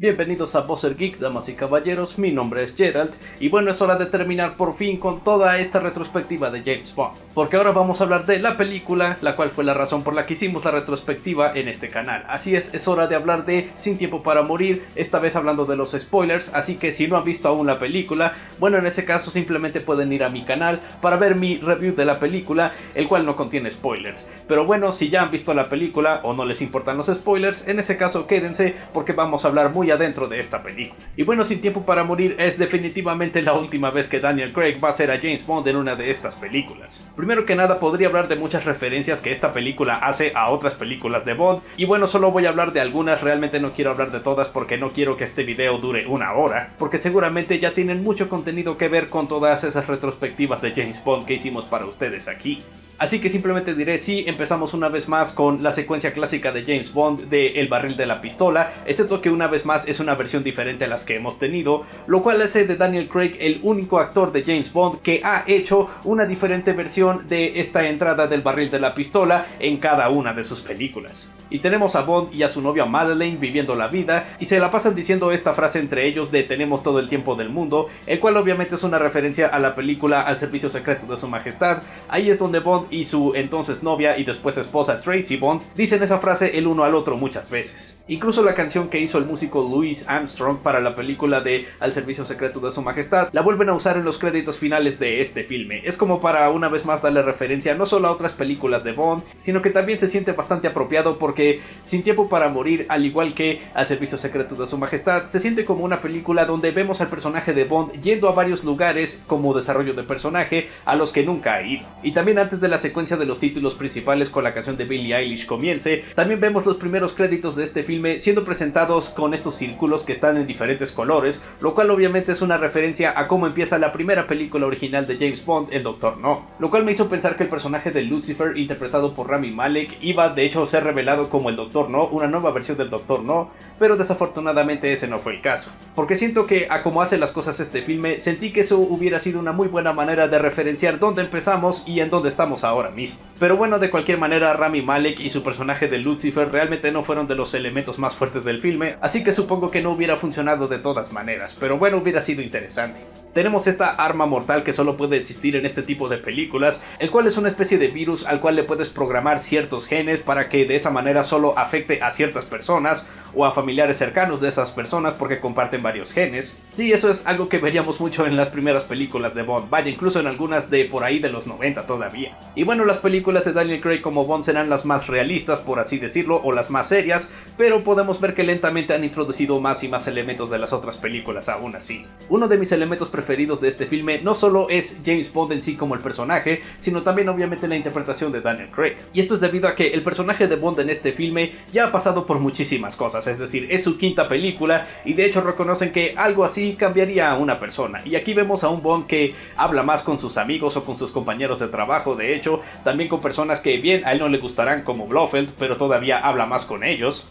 Bienvenidos a Buzzer Geek, damas y caballeros, mi nombre es Gerald y bueno, es hora de terminar por fin con toda esta retrospectiva de James Bond, porque ahora vamos a hablar de la película, la cual fue la razón por la que hicimos la retrospectiva en este canal. Así es hora de hablar de Sin Tiempo para Morir, esta vez hablando de los spoilers, así que si no han visto aún la película, bueno, en ese caso simplemente pueden ir a mi canal para ver mi review de la película, el cual no contiene spoilers. Pero bueno, si ya han visto la película o no les importan los spoilers, en ese caso quédense porque vamos a hablar muy adentro de esta película. Y bueno, Sin Tiempo para Morir es definitivamente la última vez que Daniel Craig va a ser a James Bond en una de estas películas. Primero que nada, podría hablar de muchas referencias que esta película hace a otras películas de Bond, y bueno, solo voy a hablar de algunas, realmente no quiero hablar de todas porque no quiero que este video dure una hora, porque seguramente ya tienen mucho contenido que ver con todas esas retrospectivas de James Bond que hicimos para ustedes aquí. Así que simplemente diré sí, empezamos una vez más con la secuencia clásica de James Bond de El barril de la pistola, excepto que una vez más es una versión diferente a las que hemos tenido, lo cual hace de Daniel Craig el único actor de James Bond que ha hecho una diferente versión de esta entrada del barril de la pistola en cada una de sus películas. Y tenemos a Bond y a su novia Madeleine viviendo la vida y se la pasan diciendo esta frase entre ellos de tenemos todo el tiempo del mundo, el cual obviamente es una referencia a la película Al servicio secreto de su majestad. Ahí es donde Bond y su entonces novia y después esposa Tracy Bond dicen esa frase el uno al otro muchas veces. Incluso la canción que hizo el músico Louis Armstrong para la película de Al servicio secreto de su majestad la vuelven a usar en los créditos finales de este filme. Es como para una vez más darle referencia no solo a otras películas de Bond, sino que también se siente bastante apropiado porque Sin Tiempo para Morir, al igual que Al servicio secreto de su majestad, se siente como una película donde vemos al personaje de Bond yendo a varios lugares como desarrollo de personaje a los que nunca ha ido. Y también antes de la secuencia de los títulos principales con la canción de Billie Eilish comience, también vemos los primeros créditos de este filme siendo presentados con estos círculos que están en diferentes colores, lo cual obviamente es una referencia a cómo empieza la primera película original de James Bond, El Doctor No, lo cual me hizo pensar que el personaje de Lucifer, interpretado por Rami Malek, iba de hecho a ser revelado como el Doctor No, una nueva versión del Doctor No, pero desafortunadamente ese no fue el caso, porque siento que a como hace las cosas este filme, sentí que eso hubiera sido una muy buena manera de referenciar dónde empezamos y en dónde estamos ahora mismo. Pero bueno, de cualquier manera, Rami Malek y su personaje de Lucifer realmente no fueron de los elementos más fuertes del filme, así que supongo que no hubiera funcionado de todas maneras, pero bueno, hubiera sido interesante. Tenemos esta arma mortal que solo puede existir en este tipo de películas, el cual es una especie de virus al cual le puedes programar ciertos genes para que de esa manera solo afecte a ciertas personas o a familiares cercanos de esas personas porque comparten varios genes. Sí, eso es algo que veríamos mucho en las primeras películas de Bond, vaya, incluso en algunas de por ahí de los 90 todavía. Y bueno, las películas de Daniel Craig como Bond serán las más realistas, por así decirlo, o las más serias, pero podemos ver que lentamente han introducido más y más elementos de las otras películas aún así. Uno de mis elementos preferidos de este filme no solo es James Bond en sí como el personaje, sino también obviamente la interpretación de Daniel Craig. Y esto es debido a que el personaje de Bond en este filme ya ha pasado por muchísimas cosas, es decir, es su quinta película y de hecho reconocen que algo así cambiaría a una persona. Y aquí vemos a un Bond que habla más con sus amigos o con sus compañeros de trabajo, de hecho, también con personas que bien a él no le gustarán como Blofeld, pero todavía habla más con ellos.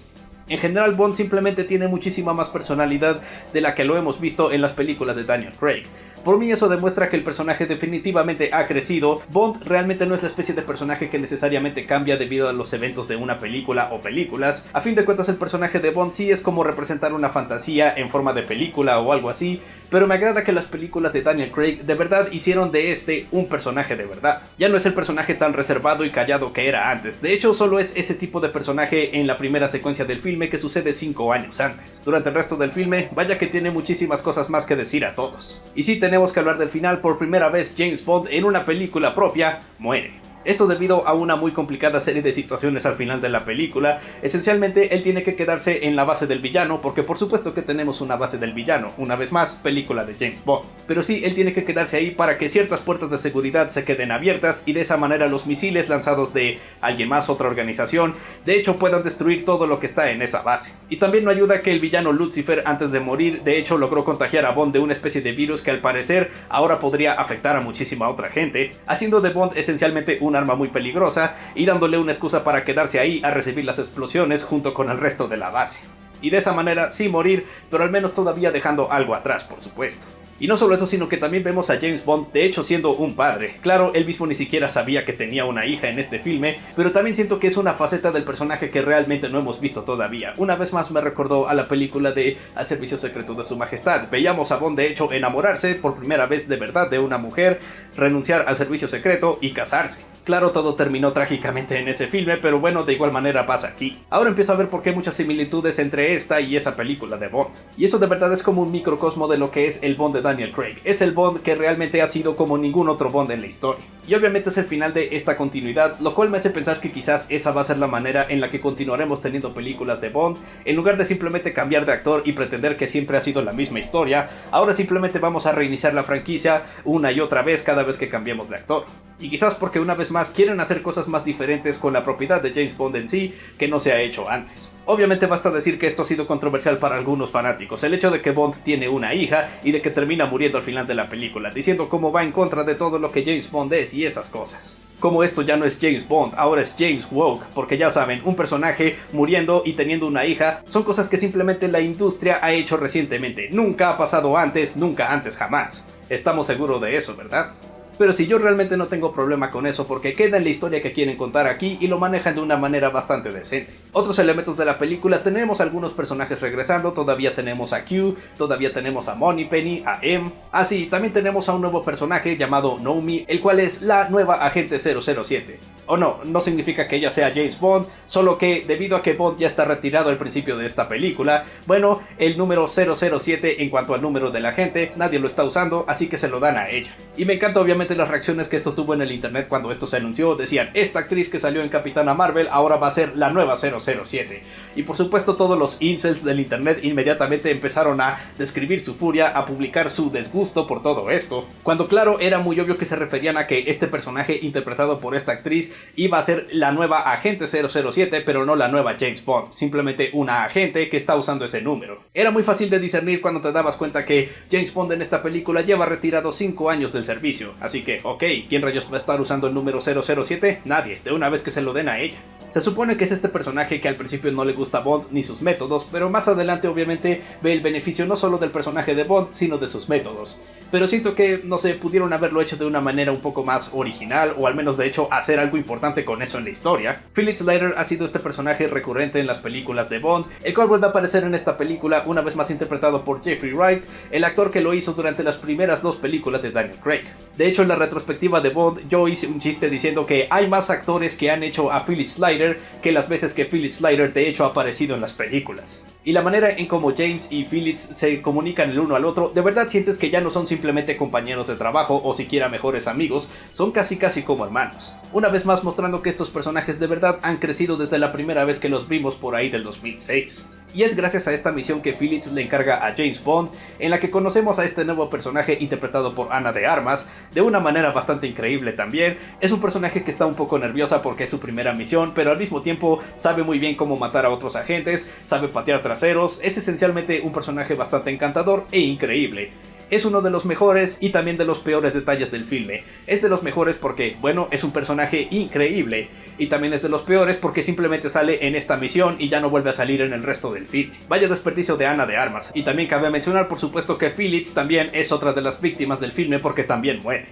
En general, Bond simplemente tiene muchísima más personalidad de la que lo hemos visto en las películas de Daniel Craig. Por mí eso demuestra que el personaje definitivamente ha crecido. Bond realmente no es la especie de personaje que necesariamente cambia debido a los eventos de una película o películas. A fin de cuentas, el personaje de Bond sí es como representar una fantasía en forma de película o algo así, pero me agrada que las películas de Daniel Craig de verdad hicieron de este un personaje de verdad. Ya no es el personaje tan reservado y callado que era antes. De hecho, solo es ese tipo de personaje en la primera secuencia del filme que sucede 5 años antes. Durante el resto del filme, vaya que tiene muchísimas cosas más que decir a todos. Y sí, tenemos que hablar del final. Por primera vez James Bond en una película propia muere. Esto debido a una muy complicada serie de situaciones al final de la película. Esencialmente él tiene que quedarse en la base del villano, porque por supuesto que tenemos una base del villano, una vez más, película de James Bond. Pero sí, él tiene que quedarse ahí para que ciertas puertas de seguridad se queden abiertas y de esa manera los misiles lanzados de alguien más, otra organización, de hecho puedan destruir todo lo que está en esa base. Y también no ayuda que el villano Lucifer, antes de morir, de hecho logró contagiar a Bond de una especie de virus que al parecer ahora podría afectar a muchísima otra gente, haciendo de Bond esencialmente un arma muy peligrosa y dándole una excusa para quedarse ahí a recibir las explosiones junto con el resto de la base. Y de esa manera sí morir, pero al menos todavía dejando algo atrás, por supuesto. Y no solo eso, sino que también vemos a James Bond de hecho siendo un padre. Claro, él mismo ni siquiera sabía que tenía una hija en este filme, pero también siento que es una faceta del personaje que realmente no hemos visto todavía. Una vez más me recordó a la película de Al servicio secreto de su majestad. Veíamos a Bond de hecho enamorarse por primera vez de verdad de una mujer, renunciar al servicio secreto y casarse. Claro, todo terminó trágicamente en ese filme, pero bueno, de igual manera pasa aquí. Ahora empiezo a ver por qué hay muchas similitudes entre esta y esa película de Bond. Y eso de verdad es como un microcosmo de lo que es el Bond de Daniel Craig. Es el Bond que realmente ha sido como ningún otro Bond en la historia. Y obviamente es el final de esta continuidad, lo cual me hace pensar que quizás esa va a ser la manera en la que continuaremos teniendo películas de Bond. En lugar de simplemente cambiar de actor y pretender que siempre ha sido la misma historia, ahora simplemente vamos a reiniciar la franquicia una y otra vez cada vez que cambiemos de actor. Y quizás porque una vez más quieren hacer cosas más diferentes con la propiedad de James Bond en sí que no se ha hecho antes. Obviamente basta decir que esto ha sido controversial para algunos fanáticos, el hecho de que Bond tiene una hija y de que termina muriendo al final de la película, diciendo cómo va en contra de todo lo que James Bond es y esas cosas. Como esto ya no es James Bond, ahora es James Woke, porque ya saben, un personaje muriendo y teniendo una hija son cosas que simplemente la industria ha hecho recientemente. Nunca ha pasado antes, nunca antes jamás. Estamos seguros de eso, ¿verdad? Pero si yo realmente no tengo problema con eso porque queda en la historia que quieren contar aquí y lo manejan de una manera bastante decente. Otros elementos de la película, tenemos algunos personajes regresando, todavía tenemos a Q, todavía tenemos a Moneypenny, a M. Sí, también tenemos a un nuevo personaje llamado Nomi, el cual es la nueva agente 007. O no, no significa que ella sea James Bond, solo que debido a que Bond ya está retirado al principio de esta película, bueno, el número 007 en cuanto al número de la agente, nadie lo está usando, así que se lo dan a ella. Y me encanta obviamente las reacciones que esto tuvo en el internet cuando esto se anunció, decían, esta actriz que salió en Capitana Marvel ahora va a ser la nueva 007. Y por supuesto todos los incels del internet inmediatamente empezaron a describir su furia, a publicar su disgusto por todo esto, cuando claro era muy obvio que se referían a que este personaje interpretado por esta actriz iba a ser la nueva agente 007, pero no la nueva James Bond, simplemente una agente que está usando ese número. Era muy fácil de discernir cuando te dabas cuenta que James Bond en esta película lleva retirado 5 años del servicio, así que, ok, ¿quién rayos va a estar usando el número 007? Nadie, de una vez que se lo den a ella. Se supone que es este personaje que al principio no le gusta a Bond ni sus métodos, pero más adelante obviamente ve el beneficio no solo del personaje de Bond, sino de sus métodos. Pero siento que, no sé, pudieron haberlo hecho de una manera un poco más original, o al menos de hecho hacer algo importante con eso en la historia. Felix Leiter ha sido este personaje recurrente en las películas de Bond, el cual vuelve a aparecer en esta película, una vez más interpretado por Jeffrey Wright, el actor que lo hizo durante las primeras 2 películas de Daniel Craig. De hecho, en la retrospectiva de Bond, yo hice un chiste diciendo que hay más actores que han hecho a Felix Leiter que las veces que Felix Leiter de hecho ha aparecido en las películas. Y la manera en cómo James y Felix se comunican el uno al otro, de verdad sientes que ya no son simplemente compañeros de trabajo o siquiera mejores amigos, son casi como hermanos. Una vez más mostrando que estos personajes de verdad han crecido desde la primera vez que los vimos por ahí del 2006. Y es gracias a esta misión que Felix le encarga a James Bond, en la que conocemos a este nuevo personaje interpretado por Ana de Armas, de una manera bastante increíble también. Es un personaje que está un poco nerviosa porque es su primera misión, pero al mismo tiempo sabe muy bien cómo matar a otros agentes, sabe patear traseros, es esencialmente un personaje bastante encantador e increíble. Es uno de los mejores y también de los peores detalles del filme. Es de los mejores porque, bueno, es un personaje increíble. Y también es de los peores porque simplemente sale en esta misión y ya no vuelve a salir en el resto del film. Vaya desperdicio de Ana de Armas. Y también cabe mencionar, por supuesto, que Felix también es otra de las víctimas del filme porque también muere.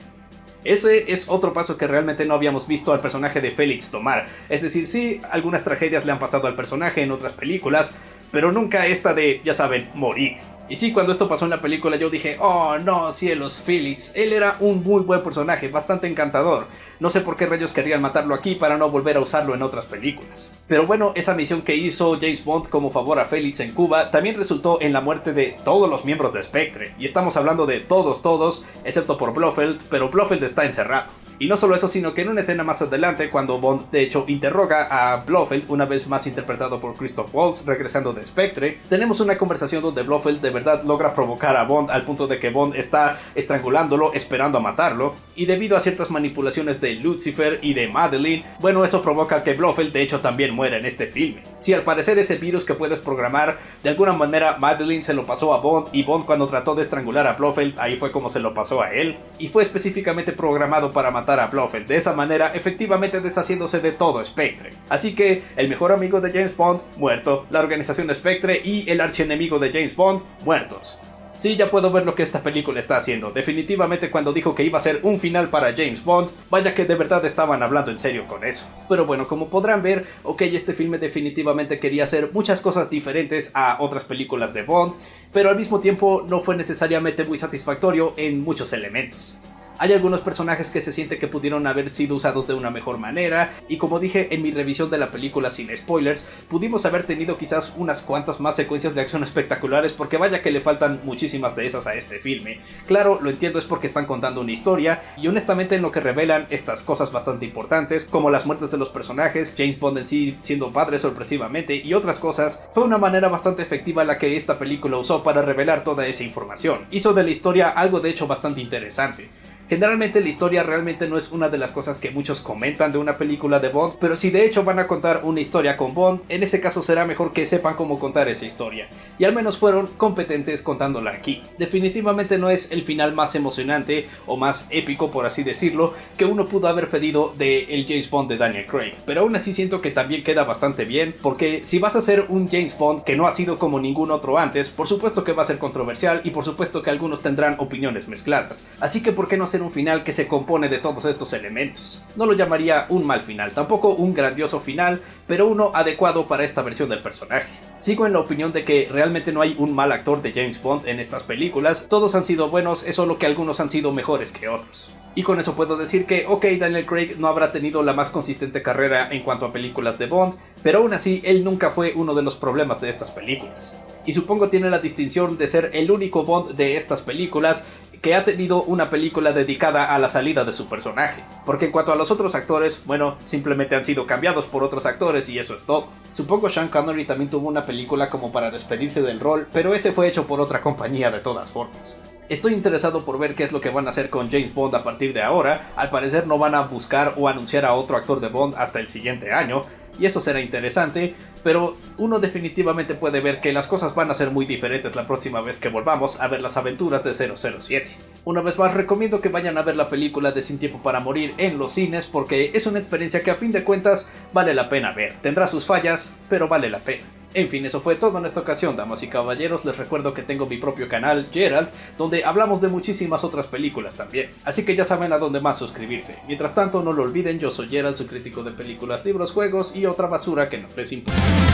Ese es otro paso que realmente no habíamos visto al personaje de Felix tomar. Es decir, sí, algunas tragedias le han pasado al personaje en otras películas, pero nunca esta de, ya saben, morir. Y sí, cuando esto pasó en la película yo dije, oh no, cielos, Felix, él era un muy buen personaje, bastante encantador. No sé por qué rayos querían matarlo aquí para no volver a usarlo en otras películas. Pero bueno, esa misión que hizo James Bond como favor a Felix en Cuba también resultó en la muerte de todos los miembros de Spectre. Y estamos hablando de todos, excepto por Blofeld, pero Blofeld está encerrado. Y no solo eso, sino que en una escena más adelante, cuando Bond de hecho interroga a Blofeld, una vez más interpretado por Christoph Waltz, regresando de Spectre, tenemos una conversación donde Blofeld de verdad logra provocar a Bond al punto de que Bond está estrangulándolo, esperando a matarlo, y debido a ciertas manipulaciones de Lucifer y de Madeleine, bueno, eso provoca que Blofeld de hecho también muera en este filme. Si al parecer ese virus que puedes programar, de alguna manera Madeleine se lo pasó a Bond, y Bond cuando trató de estrangular a Blofeld, ahí fue como se lo pasó a él, y fue específicamente programado para matar a Blofeld, de esa manera efectivamente deshaciéndose de todo Spectre. Así que el mejor amigo de James Bond, muerto, la organización Spectre y el archienemigo de James Bond, muertos. Sí, ya puedo ver lo que esta película está haciendo. Definitivamente cuando dijo que iba a ser un final para James Bond, vaya que de verdad estaban hablando en serio con eso. Pero bueno, como podrán ver, ok, este filme definitivamente quería hacer muchas cosas diferentes a otras películas de Bond, pero al mismo tiempo no fue necesariamente muy satisfactorio en muchos elementos. Hay algunos personajes que se siente que pudieron haber sido usados de una mejor manera, y como dije en mi revisión de la película sin spoilers, pudimos haber tenido quizás unas cuantas más secuencias de acción espectaculares, porque vaya que le faltan muchísimas de esas a este filme. Claro, lo entiendo, es porque están contando una historia, y honestamente en lo que revelan estas cosas bastante importantes, como las muertes de los personajes, James Bond en sí siendo padre sorpresivamente, y otras cosas, fue una manera bastante efectiva la que esta película usó para revelar toda esa información. Hizo de la historia algo de hecho bastante interesante. Generalmente la historia realmente no es una de las cosas que muchos comentan de una película de Bond, pero si de hecho van a contar una historia con Bond, en ese caso será mejor que sepan cómo contar esa historia, y al menos fueron competentes contándola aquí. Definitivamente no es el final más emocionante o más épico, por así decirlo, que uno pudo haber pedido de el James Bond de Daniel Craig, pero aún así siento que también queda bastante bien, porque si vas a hacer un James Bond que no ha sido como ningún otro antes, por supuesto que va a ser controversial y por supuesto que algunos tendrán opiniones mezcladas, así que ¿por qué no hacer un final que se compone de todos estos elementos? No lo llamaría un mal final, tampoco un grandioso final, pero uno adecuado para esta versión del personaje. Sigo en la opinión de que realmente no hay un mal actor de James Bond en estas películas, todos han sido buenos, es solo que algunos han sido mejores que otros. Y con eso puedo decir que, ok, Daniel Craig no habrá tenido la más consistente carrera en cuanto a películas de Bond, pero aún así él nunca fue uno de los problemas de estas películas. Y supongo tiene la distinción de ser el único Bond de estas películas que ha tenido una película dedicada a la salida de su personaje, porque en cuanto a los otros actores, bueno, simplemente han sido cambiados por otros actores y eso es todo. Supongo Sean Connery también tuvo una película como para despedirse del rol, pero ese fue hecho por otra compañía de todas formas. Estoy interesado por ver qué es lo que van a hacer con James Bond a partir de ahora. Al parecer no van a buscar o anunciar a otro actor de Bond hasta el siguiente año, y eso será interesante, pero uno definitivamente puede ver que las cosas van a ser muy diferentes la próxima vez que volvamos a ver las aventuras de 007. Una vez más recomiendo que vayan a ver la película de Sin Tiempo para Morir en los cines, porque es una experiencia que a fin de cuentas vale la pena ver. Tendrá sus fallas, pero vale la pena. En fin, eso fue todo en esta ocasión, damas y caballeros. Les recuerdo que tengo mi propio canal, Gerald, donde hablamos de muchísimas otras películas también, así que ya saben a dónde más suscribirse. Mientras tanto, no lo olviden, yo soy Gerald, su crítico de películas, libros, juegos y otra basura que no les importa.